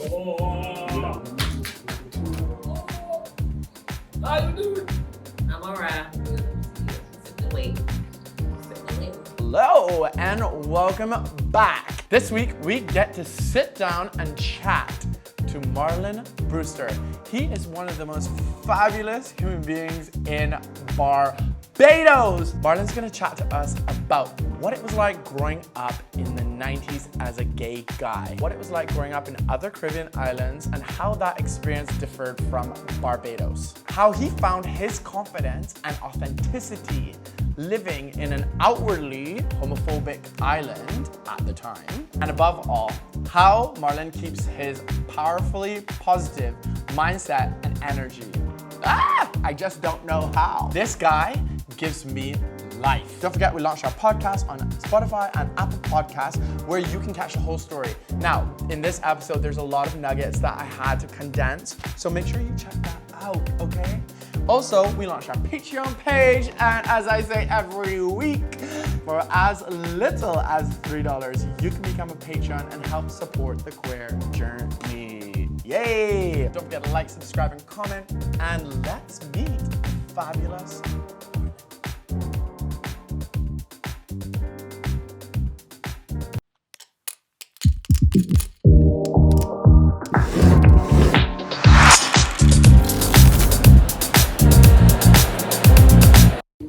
How you doing? I'm alright. Wait. Hello and welcome back. This week we get to sit down and chat to Marlon Brewster. He is one of the most fabulous human beings in Barbados. Marlon's gonna chat to us about what it was like growing up in the 90s as a gay guy, what it was like growing up in other Caribbean islands, and how that experience differed from Barbados, how he found his confidence and authenticity living in an outwardly homophobic island at the time, and above all, how Marlon keeps his powerfully positive mindset and energy. I just don't know how. This guy gives me life. Don't forget, we launched our podcast on Spotify and Apple Podcasts where you can catch the whole story. Now, in this episode, there's a lot of nuggets that I had to condense, so make sure you check that out, okay? Also, we launched our Patreon page, and as I say every week, for as little as $3, you can become a patron and help support the queer journey. Yay! Don't forget to like, subscribe, and comment, and let's meet fabulous.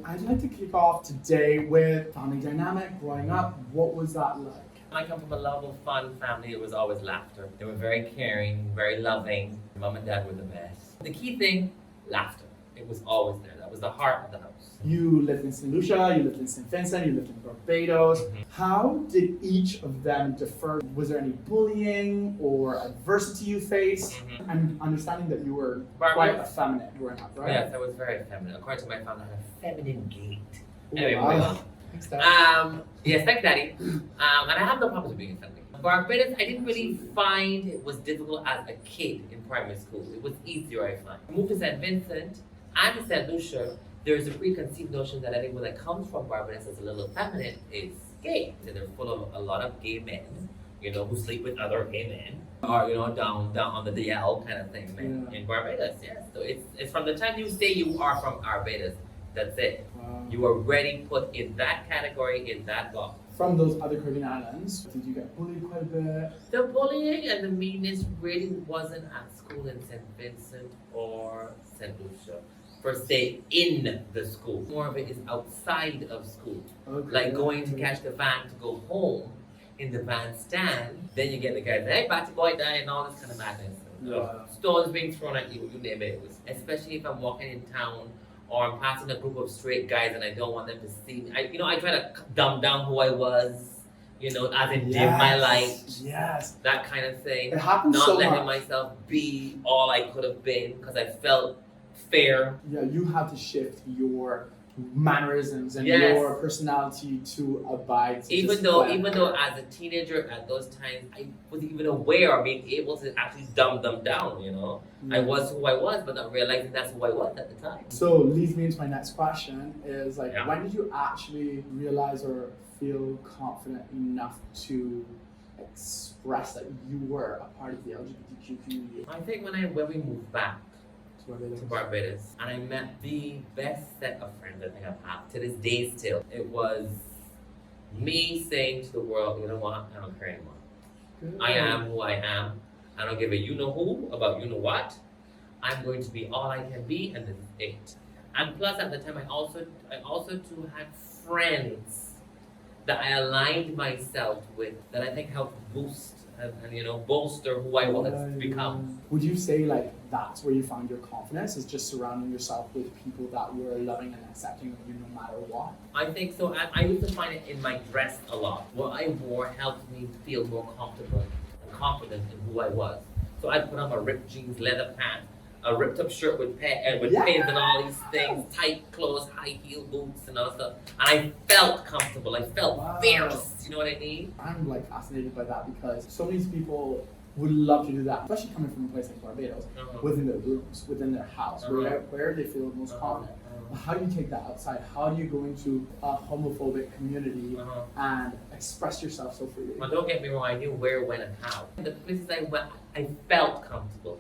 I'd like to kick off today with family dynamic. Growing up, what was that like? I come from a lovable, fun family. It was always laughter. They were very caring, very loving. Mom and dad were the best. The key thing, laughter. It was always there. That was the heart of the house. You lived in St. Lucia, you lived in St. Vincent, you lived in Barbados. Mm-hmm. How did each of them differ? Was there any bullying or adversity you faced? Mm-hmm. I'm understanding that you were quite effeminate growing up, right? Yes, I was very feminine. According to my family, I had a feminine gait. Ooh, Anyway, wow. moving on. Thanks, Dad. Yes, thank Daddy. And I have no problems with being feminine. Barbados, I didn't really find it was difficult as a kid in primary school. It was easier, I find. I moved to St. Vincent and to St. Lucia. There is a preconceived notion that anyone that comes from Barbados as a little feminine is gay. So they're full of a lot of gay men, who sleep with other gay men, or down on the DL kind of thing, in Barbados. Yes. So it's from the time you say you are from Barbados, that's it. Wow. You are already put in that category, in that box. From those other Caribbean islands, did you get bullied quite a bit? The bullying and the meanness really wasn't at school in St. Vincent or St. Lucia, per se, in the school. More of it is outside of school. Okay. Like going to catch the van to go home in the van stand, then you get the guys, hey, batty boy, die, and all this kind of madness. Yeah. Stones being thrown at you, you name it. Especially if I'm walking in town or I'm passing a group of straight guys and I don't want them to see me. I try to dumb down who I was, as in dim my light. Yes. That kind of thing. It happens Not so letting much. myself be all I could have been because I felt fair. Yeah, you have to shift your mannerisms and Yes. your personality to abide. To Even this though plan. as a teenager at those times, I wasn't even aware of being able to actually dumb them down, I was who I was, but not realizing that's who I was at the time. So leads me into my next question is Yeah. when did you actually realize or feel confident enough to express that you were a part of the LGBTQ community? I think when we moved back To Barbados? to Barbados, and I met the best set of friends I think I've had to this day still. It was me saying to the world, you know what, I don't care anymore. Good. I am who I am. I don't give a you-know-who about you-know-what. I'm going to be all I can be, and this is it. And plus, at the time, I also too had friends that I aligned myself with that I think helped boost and bolster who I was become. Would you say that's where you found your confidence, is just surrounding yourself with people that were loving and accepting of you no matter what? I think so. I used to find it in my dress a lot. What I wore helped me feel more comfortable and confident in who I was. So I'd put on my ripped jeans, leather pants, a ripped up shirt with pins and all these things, tight clothes, high heel boots and all stuff. And I felt comfortable. I felt fierce. You know what I mean? I'm fascinated by that because so many people would love to do that, especially coming from a place like Barbados, Uh-huh. within their rooms, within their house, where they feel most confident. But how do you take that outside? How do you go into a homophobic community and express yourself so freely? Well, don't get me wrong, I knew where, when, and how. The places I went, I felt comfortable.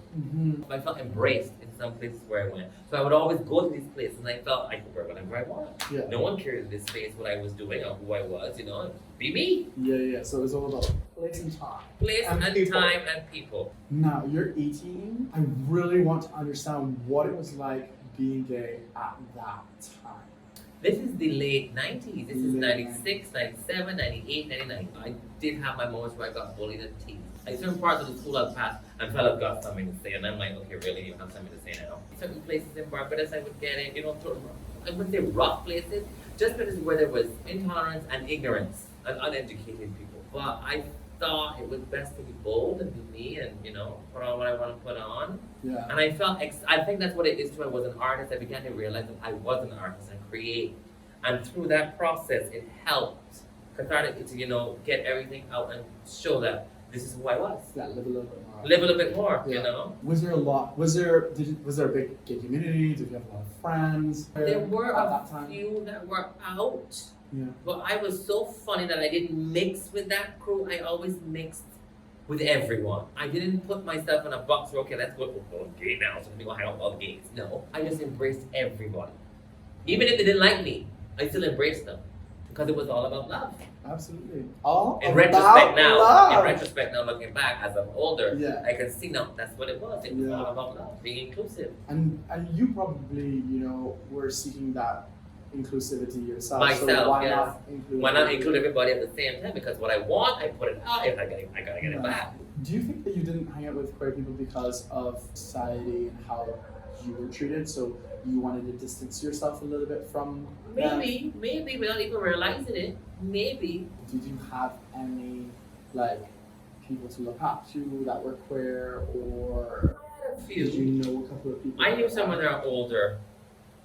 I felt embraced in some places where I went. So I would always go to these places and I felt I could wear whatever I want. Yeah. No one cared in this space what I was doing or who I was, you know, be me. Yeah. So it's all about place and time. Place and people. time and people. Now, you're 18. I really want to understand what it was like being gay at that time. This is the late 90s. This is 96, 97, 98, 99. I did have my moments where I got bullied and teased. Like certain parts of the school I've passed and felt I've got something to say, and I'm like, okay, really, you have something to say now. Certain places in Barbados I would get it, you know, I wouldn't say rough places, just places where there was intolerance and ignorance and uneducated people. But I thought it was best to be bold and be me and, you know, put on what I want to put on. Yeah. And I felt, I think that's what it is too. I was an artist. I began to realize that I was an artist and create. And through that process, it helped cathartic to, you know, get everything out and show that this is who I was. Yeah, live a little bit more. Live a little bit more, Yeah. you know? Was there a lot? Was there a big gay community? Did you have a lot of friends? There were at a that time? few that were out. Yeah. But I was so funny that I didn't mix with that crew. I always mixed with everyone. I didn't put myself in a box where, okay, let's go gay now, so let me go hang out with all the gays. No, I just embraced everybody. Even if they didn't like me, I still embraced them because it was all about love. Absolutely. In retrospect now, looking back as I'm older, Yeah. I can see now that's what it was. It was Yeah. all about love, being inclusive. And you probably, you know, were seeking that inclusivity yourself. Myself, so why yes. not include? Why not include everybody at the same time? Because what I want, I put it out. If I gotta get it back. Do you think that you didn't hang out with queer people because of society and how you were treated? So you wanted to distance yourself a little bit from them? Maybe without even realizing it. Maybe. Did you have any like people to look up to that were queer, or A did few. you know a couple of people? I knew some that are older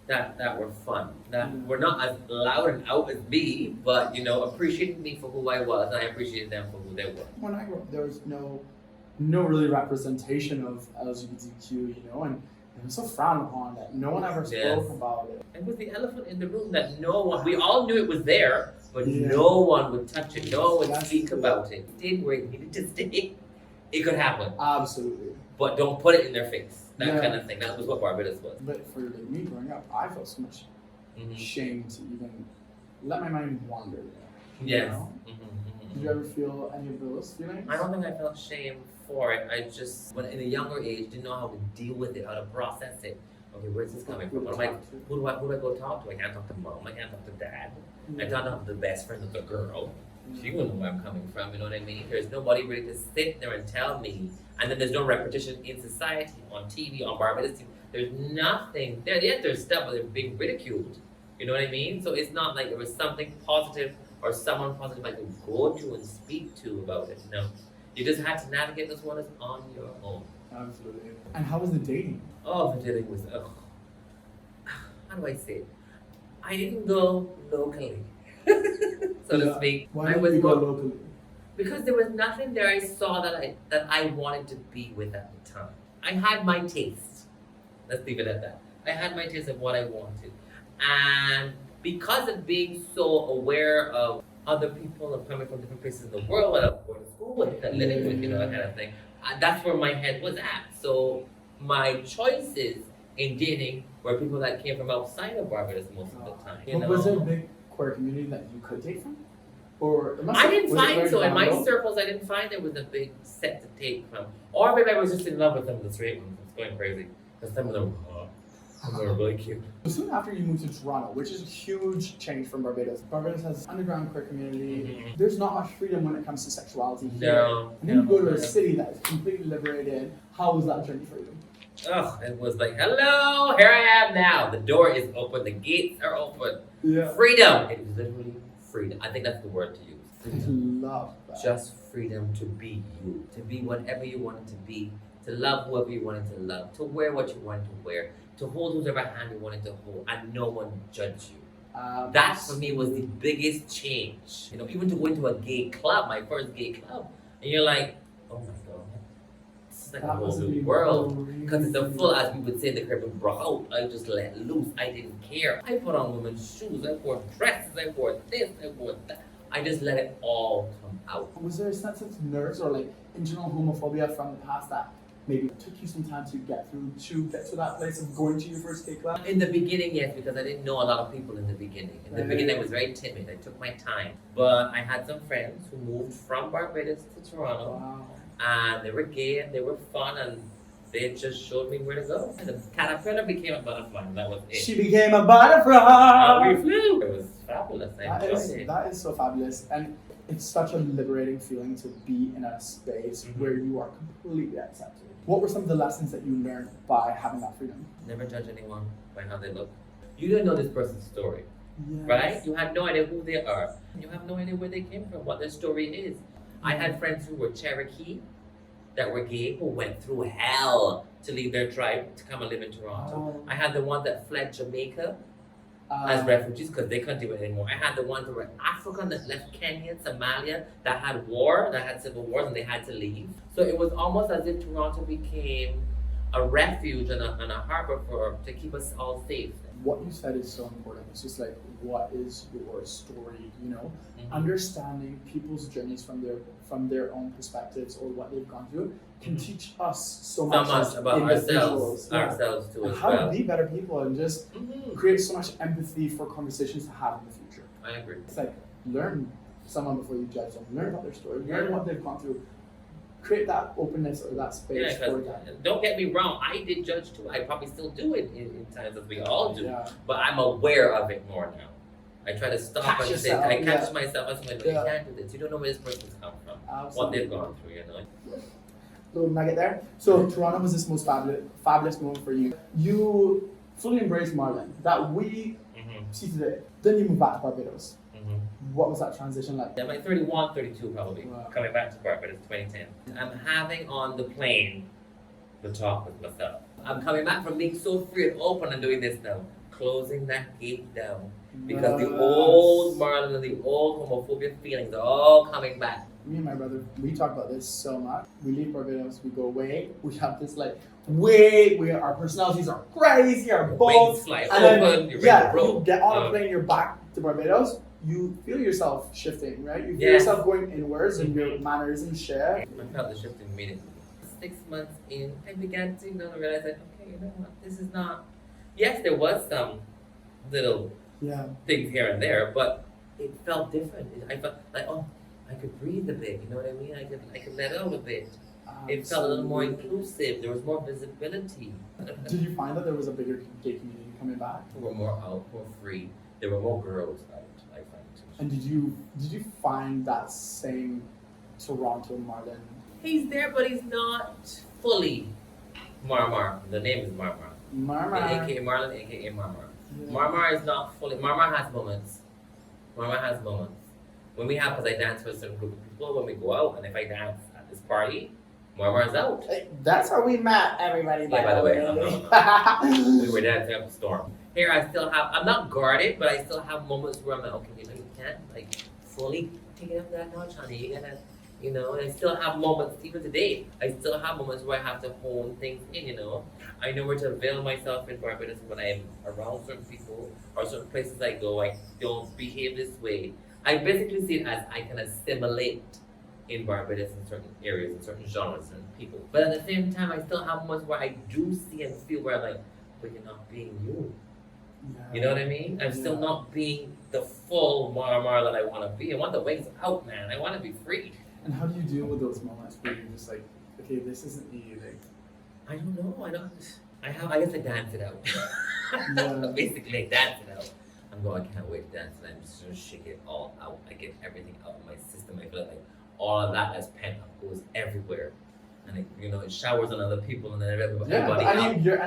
that were fun, that were not as loud and out as me, but you know, appreciated me for who I was, and I appreciated them for who they were. When I grew up, there was no really representation of LGBTQ, you know, and it was so frowned upon that no one ever spoke about it. It was the elephant in the room that no one, we all knew it was there, but Yeah. no one would touch it, no one would That's speak true. about it. It did where it needed to stay. It could happen, Absolutely. but don't put it in their face. That Yeah. kind of thing. That was what Barbados was. But for like, me growing up, I felt so much Mhm. shame to even let my mind wander. You Yes. know? Mhm. Did you ever feel any of those feelings? I don't think I felt shame for it. I just, when in a younger age, didn't know how to deal with it, how to process it. Okay, where's this coming from? What am I, who do I go talk to? I can't talk to mom. I can't talk to dad. I can't talk to the best friend of the girl. She wouldn't know where I'm coming from. You know what I mean? There's nobody really to sit there and tell me. And then there's no repetition in society, on TV, on Barbados. There's nothing there. Yet there's stuff, but they're being ridiculed. You know what I mean? So it's not like there was something positive or someone positive I could go to and speak to about it. No. You just had to navigate those waters on your own. Absolutely. And how was the dating? Oh, the dating was, how do I say it? I didn't go locally, so to speak. Why I was did you go more, locally? because there was nothing there I saw that I wanted to be with at the time. I had my taste. Let's leave it at that. I had my taste of what I wanted. And because of being so aware of other people and coming from different places in the world, and going to school with and living with, you know, that kind of thing, that's where my head was at. So my choices in dating were people that came from outside of Barbados most of the time. You But was there a know? big queer community that you could date from? Or it must I have- didn't was it find very so. In my down low? circles, I didn't find there was a big set to take from. Or maybe I was just in love with some of the straight ones. It's going crazy. Because some of them were really cute. Soon after you moved to Toronto, which is a huge change from Barbados. Barbados has underground queer community. Mhm. There's not much freedom when it comes to sexuality here. No. And then you go to no. a city that is completely liberated. How was that journey for you? Ugh, it was like, hello, here I am now. The door is open, the gates are open. Yeah. Freedom. It was literally freedom. I think that's the word to use. I Freedom. love that. Just freedom to be you, to be whatever you wanted to be, to love whoever you wanted to love, to wear what you wanted to wear, to hold whoever hand you wanted to hold, and no one judge you. That for me was the biggest change. You know, even to go into a gay club, my first gay club, and you're like, oh my god, It's like a whole new world. Because it's a full, as we would say in the Caribbean, bro, I just let loose. I didn't care. I put on women's shoes. I wore dresses. I wore this. I wore that. I just let it all come out. Was there a sense of nerves or like internal homophobia from the past that maybe it took you some time to get to that place of going to your first gay club? In the beginning, yes, because I didn't know a lot of people in the beginning. In the beginning, I was very timid. I took my time. But I had some friends who moved from Barbados to Toronto. Wow. And they were gay and they were fun and they just showed me where to go. And the caterpillar became a butterfly and that was it. She became a butterfly! And we flew! It was fabulous. I enjoyed it. That is so fabulous. And it's such a liberating feeling to be in a space where you are completely accepted. What were some of the lessons that you learned by having that freedom? Never judge anyone by how they look. You don't know this person's story, Yes. right? You have no idea who they are. You have no idea where they came from, what their story is. I had friends who were Cherokee, that were gay, who went through hell to leave their tribe to come and live in Toronto. I had the ones that fled Jamaica as refugees because they couldn't do it anymore. I had the ones that were African that left Kenya, Somalia, that had civil wars and they had to leave. So it was almost as if Toronto became a refuge and a harbor to keep us all safe. What you said is so important. It's just like, what is your story? You know, understanding people's journeys from their own perspectives or what they've gone through can teach us so much about ourselves too and as how well. to be better people and just create so much empathy for conversations to have in the future. I agree. It's like, learn someone before you judge them. Learn about their story. Learn what they've gone through. Create that openness or that space for that. Don't get me wrong, I did judge too. I probably still do it in times as we all do. Yeah. But I'm aware of it more now. I try to stop and say, I catch myself and say, you can't do this. You don't know where this person's come from. Absolutely. What they've gone through, you know. Little nugget there. So Toronto was this most fabulous moment for you. You fully embraced Marlon that we see today. Then you moved back to Barbados. What was that transition like? I'm like 31, 32 probably, Wow. coming back to Barbados 2010. I'm having on the plane the talk with myself. I'm coming back from being so free and open and doing this now. Closing that gate down. Because the old Marlon and the old homophobia feelings are all coming back. Me and my brother, we talk about this so much. We leave Barbados, we go away, we have this like way where our personalities are crazy, our bold. Wings fly And open, then, you're ready to roll. you get on a plane, you're back to Barbados, you feel yourself shifting, right? You feel yourself going inwards and your mannerisms shift. I felt the shift immediately. 6 months in, I began to realize that, okay, you know what, this is not, yes, there was some little things here and there, but it felt different. I felt like, oh, I could breathe a bit, you know what I mean? I could let out a bit. It felt a little more inclusive, there was more visibility. Did you find that there was a bigger gay community coming back? We were more out, more free. There were more girls out, I find too. And did you find that same Toronto Marlon? He's there, but he's not fully Marmar. The name is Marmar. Marmar. AKA Marlon, AKA Marmar. Yeah. Marmar is not fully. Marmar has moments. Marmar has moments. When we have, because I dance with a certain group of people, when we go out, and if I dance at this party, Marmar's out. Hey, that's how we met, everybody. Yeah, by the way. We were dancing up a storm. Here, I still have, I'm not guarded, but I still have moments where I'm like, okay, you can't, like, fully take it up that notch, honey. You gotta, and I still have moments, even today, I still have moments where I have to hone things in, I know where to veil myself in Barbados when I'm around certain people or certain places I go. I don't behave this way. I basically see it as I can assimilate in Barbados in certain areas, in certain genres, and people. But at the same time, I still have moments where I do see and feel where I'm like, but you're not being you. Yeah. You know what I mean? I'm still not being the full Marmar that I want to be. I want the wings out, man. I want to be free. And how do you deal with those moments where you're just like, okay, this isn't me, like, I don't know. I guess I dance it out. Yeah. Basically, I dance it out. I can't wait to dance it. I'm just gonna shake it all out. I get everything out of my system. I feel like all of that that's pent up goes everywhere. And it showers on other people, and then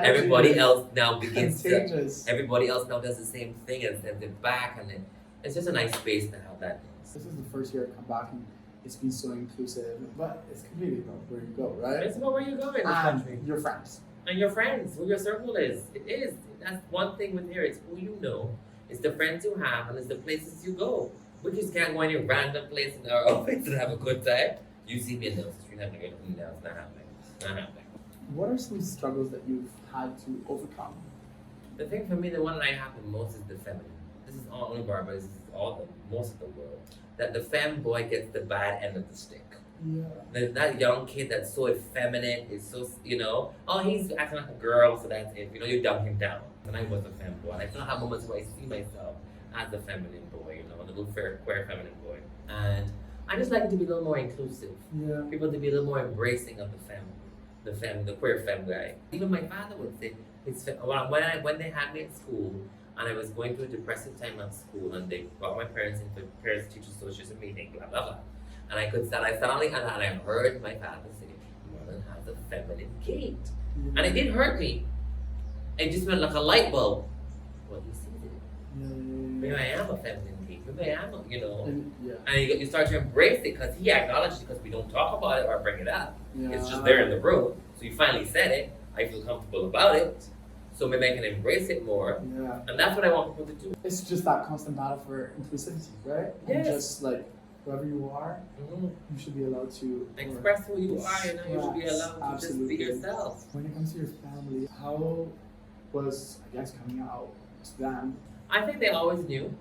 everybody else now begins contagious. Everybody else now does the same thing and sends it back, and then it's just a nice space to have that. This is the first year I come back and it's been so inclusive, but it's completely about where you go, right? It's about where you go in this country. Your friends. And your friends, who your circle is. It is. That's one thing with here. It's who you know. It's the friends you have, and it's the places you go. We just can't go any random place in our office and have a good time. You see me in the street having a good time, it's not happening. Not happening. What are some struggles that you've had to overcome? The thing for me, the one that I have the most is the feminine. This is not only Barbados, this is most of the world. That the femboy gets the bad end of the stick. Yeah. That young kid that's so effeminate, is so, oh, he's acting like a girl, so that's it. You dumb him down. And I was a femboy. And I still have moments where I see myself as a feminine boy, a little queer feminine boy. And I just like it to be a little more inclusive. Yeah. People to be a little more embracing of the queer femme guy. Even my father would say, when they had me at school, and I was going through a depressive time at school, and they brought my parents into Parents Teachers Association meeting, blah blah blah. And I suddenly heard my father say, Marlon has a feminine gait. And it did hurt me. It just went like a light bulb. Well, he sees it. Maybe I am a feminine gait. Maybe I am, And you start to embrace it because he acknowledged it, because we don't talk about it or bring it up. Yeah. It's just there in the room. So you finally said it. I feel comfortable about it. So maybe I can embrace it more. Yeah. And that's what I want people to do. It's just that constant battle for inclusivity, right? Yes. And just like whoever you are, you should be allowed to express who you are, you should be allowed to just be yourself. When it comes to your family, how was, I guess, coming out to them? I think they always knew,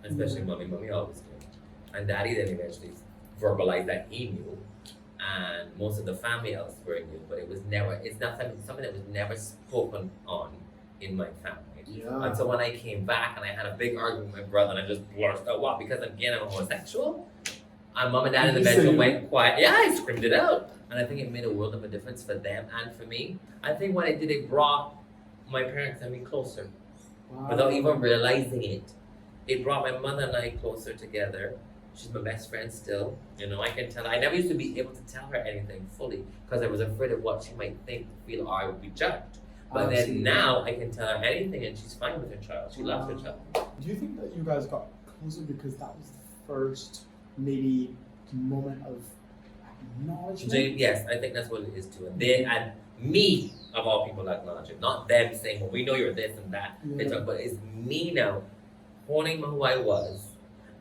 especially mommy. Mommy always knew. And daddy then eventually verbalized that he knew. And most of the family elsewhere knew, but it's not something that was never spoken on in my family. Yeah. And so when I came back and I had a big argument with my brother, and I just blurted out, what? Because again, I'm homosexual? And mom and dad in the bedroom went quiet. Yeah, I screamed it out. And I think it made a world of a difference for them and for me. I think what it did, it brought my parents and me closer. Wow. Without even realizing it. It brought my mother and I closer together. She's my best friend still. I can tell her. I never used to be able to tell her anything fully because I was afraid of what she might think, feel, or I would be judged. But then now I can tell her anything and she's fine with her child. She loves her child. Do you think that you guys got closer because that was the first maybe moment of acknowledgement? Yes, I think that's what it is too. And me, of all people, acknowledge it. Not them saying, well, we know you're this and that. Yeah. But it's me now owning who I was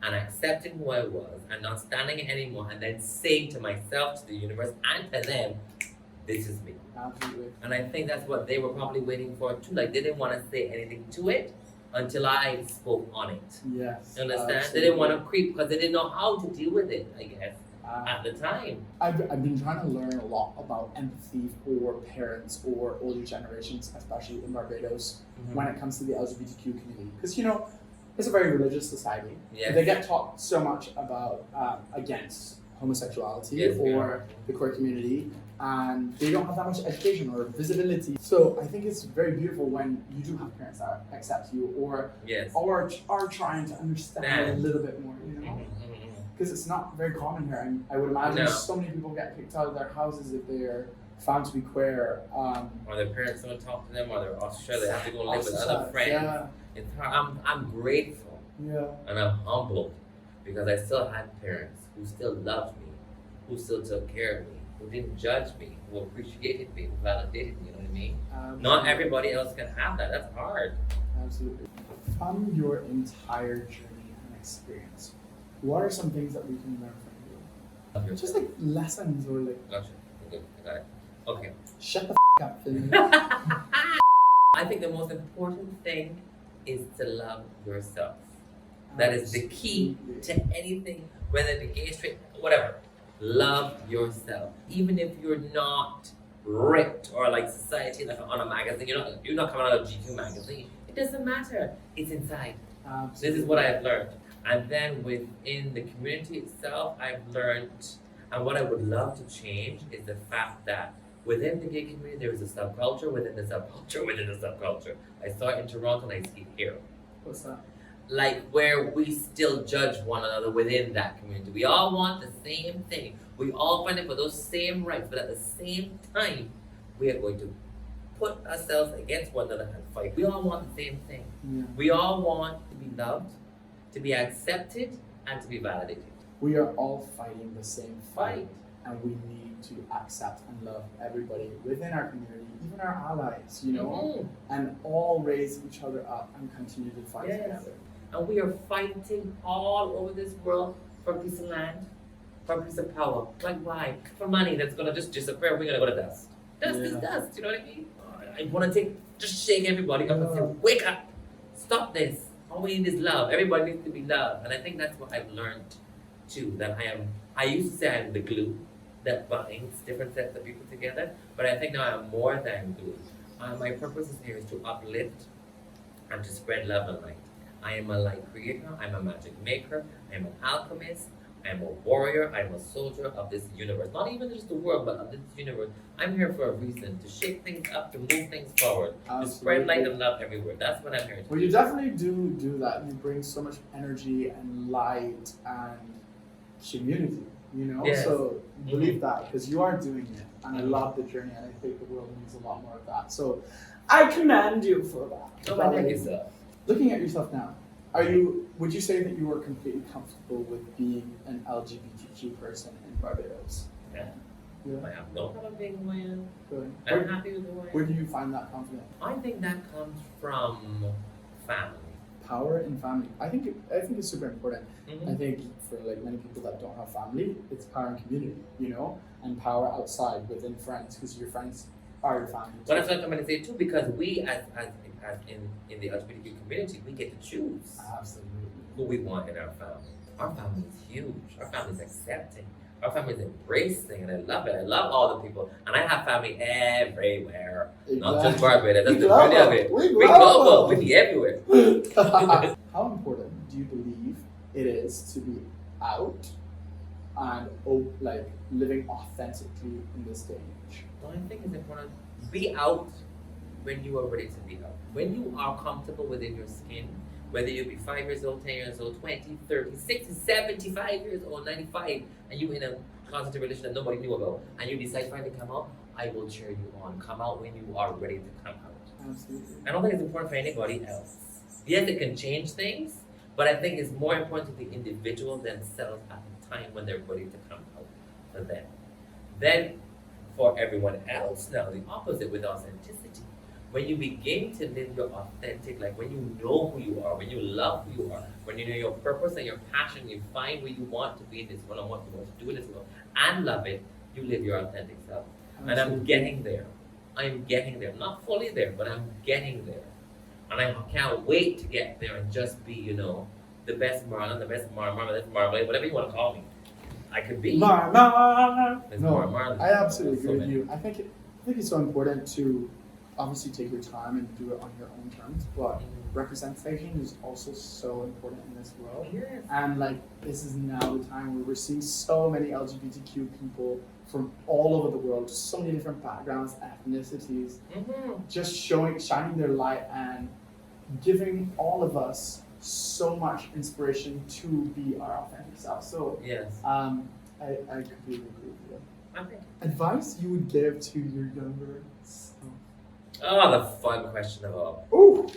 and accepting who I was and not standing it anymore and then saying to myself, to the universe, and to them, this is me. Absolutely. And I think that's what they were probably waiting for too. Like, they didn't want to say anything to it until I spoke on it. Yes. You understand? Absolutely. They didn't want to creep because they didn't know how to deal with it, I guess, at the time. I've been trying to learn a lot about empathy for parents or older generations, especially in Barbados, when it comes to the LGBTQ community. Because, it's a very religious society. Yes. They get taught so much about against homosexuality or the queer community, and they don't have that much education or visibility. So I think it's very beautiful when you do have parents that accept you or are trying to understand it a little bit more, because it's not very common here. And I would imagine so many people get kicked out of their houses if they're found to be queer. Or their parents don't talk to them, or they're ostracized. They have to go live with other friends. Yeah. It's hard. I'm grateful. Yeah. And I'm humbled because I still had parents who still loved me, who still took care of me, who didn't judge me, who appreciated me, who validated me, you know what I mean? Not everybody else can have that. That's hard. Absolutely. From your entire journey and experience, what are some things that we can learn from you? Just like lessons or like... Gotcha. Good. I got it. Okay. Shut the up, Finlay. I think the most important thing is to love yourself. That is the key to anything, whether it be gay, straight, whatever. Love yourself. Even if you're not ripped or like society, like on a magazine, you're not coming out of GQ magazine. It doesn't matter. It's inside. This is what I have learned. And then within the community itself, I've learned, and what I would love to change is the fact that within the gay community, there is a subculture within the subculture within the subculture. I saw it in Toronto and I see it here. What's that? Like where we still judge one another within that community. We all want the same thing. We all fight for those same rights, but at the same time, we are going to put ourselves against one another and fight. We all want the same thing. Yeah. We all want to be loved, to be accepted, and to be validated. We are all fighting the same fight, and we need to accept and love everybody within our community, even our allies, and all raise each other up and continue to fight together. And we are fighting all over this world for a piece of land, for a piece of power. Like why? For money that's gonna just disappear. We're gonna go to dust. Dust is dust, you know what I mean? I want to just shake everybody up and say, wake up, stop this. All we need is love. Everybody needs to be loved. And I think that's what I've learned too, that I used to say I'm the glue that binds different sets of people together, but I think now I'm more than glue. My purpose here is to uplift and to spread love and light. I am a light creator, I'm a magic maker, I'm an alchemist, I'm a warrior, I'm a soldier of this universe. Not even just the world, but of this universe. I'm here for a reason, to shake things up, to move things forward, to spread light and love everywhere. That's what I'm here to do. Well, you definitely do that. You bring so much energy and light and community, you know? Yes. So believe that, because you are doing it. And I love the journey, and I think the world needs a lot more of that. So I commend you for that. Oh, thank you, sir. Looking at yourself now, would you say that you are completely comfortable with being an LGBTQ person in Barbados? Yeah. I have no problem being who I am. Good. I'm happy with who I am. Where do you find that confidence? I think that comes from family. Power in family. I think it's super important. Mm-hmm. I think for like many people that don't have family, it's power in community, you know, and power outside within friends, because your friends are your family. But that's what I'm going to say too, because we as in the LGBTQ community, we get to choose Absolutely. who we want in our family. Our family is huge. Our family is accepting. Our family is embracing, and I love it. I love all the people, and I have family everywhere, not just Barbados. That's the beauty of it. We global. We be everywhere. How important do you believe it is to be out and like living authentically in this day and age? Well, I think it's important to be out when you are ready to be out. When you are comfortable within your skin, whether you be 5 years old, 10 years old, 20, 30, 60, 75 years old, 95, and you in a closeted relationship that nobody knew about, and you decide to finally come out, I will cheer you on. Come out when you are ready to come out. Absolutely. I don't think it's important for anybody else. Yes, it can change things, but I think it's more important to the individual themselves at the time when they're ready to come out for them. Then, for everyone else now, the opposite with authenticity. When you begin to live your authentic, like when you know who you are, when you love who you are, when you know your purpose and your passion, you find where you want to be in this world and what you want to do in this world, and love it, you live your authentic self. And I'm getting there. I'm getting there. Not fully there, but I'm getting there. And I can't wait to get there and just be, you know, the best Marlon, the best Marlon, whatever you want to call me. I could be. Marlon. I absolutely agree with you. I think it's so important to obviously take your time and do it on your own terms, but representation is also so important in this world. Yes. And like this is now the time where we're seeing so many LGBTQ people from all over the world, so many different backgrounds, ethnicities, just shining their light and giving all of us so much inspiration to be our authentic self. So yes, I completely agree with you. Okay. Advice you would give to your younger self? Oh, the fun question of all. Ooh.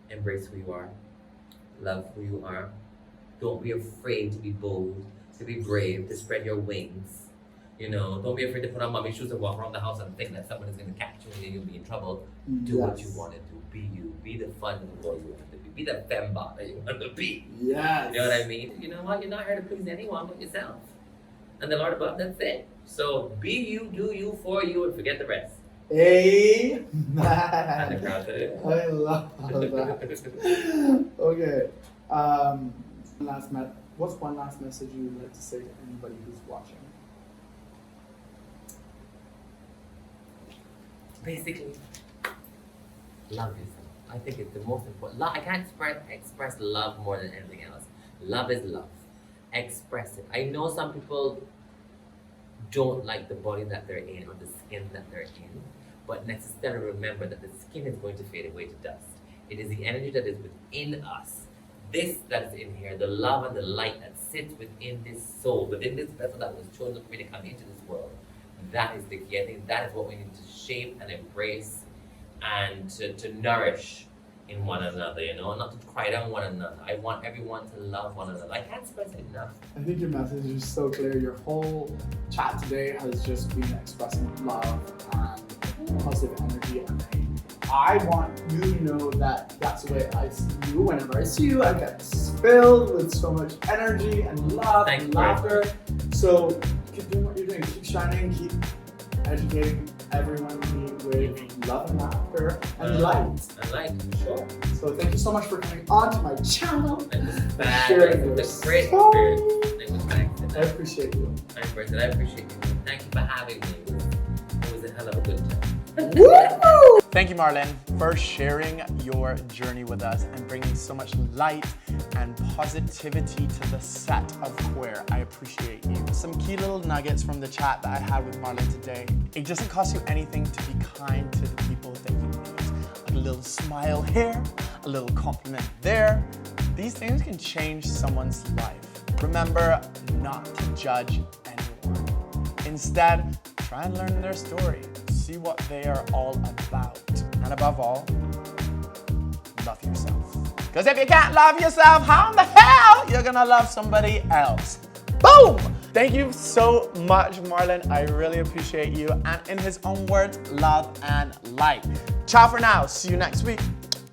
Embrace who you are. Love who you are. Don't be afraid to be bold, to be brave, to spread your wings. You know, don't be afraid to put on mommy shoes and walk around the house and think that someone is going to catch you and you'll be in trouble. Do what you want to do. Be you. Be the fun boy you want to be. Be the fembot that you want to be. Yes. You know what I mean? You know what? You're not here to please anyone but yourself. And the Lord above, that's it. So be you, do you, for you, and forget the rest. Amen. And the crowd said it. I love that. Okay. What's one last message you would like to say to anybody who's watching? Basically, love yourself. I think it's the most important. I can't express love more than anything else. Love is love. Express it. I know some people don't like the body that they're in or the skin that they're in, but necessarily remember that the skin is going to fade away to dust. It is the energy that is within us, this that is in here, the love and the light that sits within this soul, within this vessel that was chosen for me to come into this world. That is the key. I think that is what we need to shape and embrace and to nourish in one another, you know, not to cry down one another. I want everyone to love one another. I can't express it enough. I think your message is so clear. Your whole chat today has just been expressing love and positive energy. And I want you to know that that's the way I see you. Whenever I see you, I get filled with so much energy and love and laughter. So keep doing what you're doing. Keep shining. Keep educating everyone with love and laughter and light. And light, for sure. So thank you so much for coming on to my channel. It was and bad. sharing It your was a great story. experience. It was nice. I appreciate you. I appreciate you. Thank you for having me. It was a hell of a good time. Woo! Thank you, Marlon, for sharing your journey with us and bringing so much light and positivity to the set of Quear. I appreciate you. Some key little nuggets from the chat that I had with Marlon today. It doesn't cost you anything to be kind to the people that you meet. Like a little smile here, a little compliment there. These things can change someone's life. Remember not to judge anyone. Instead, try and learn their story. See what they are all about. And above all, love yourself. Because if you can't love yourself, how in the hell you're gonna love somebody else? Boom! Thank you so much, Marlon. I really appreciate you. And in his own words, love and light. Ciao for now. See you next week.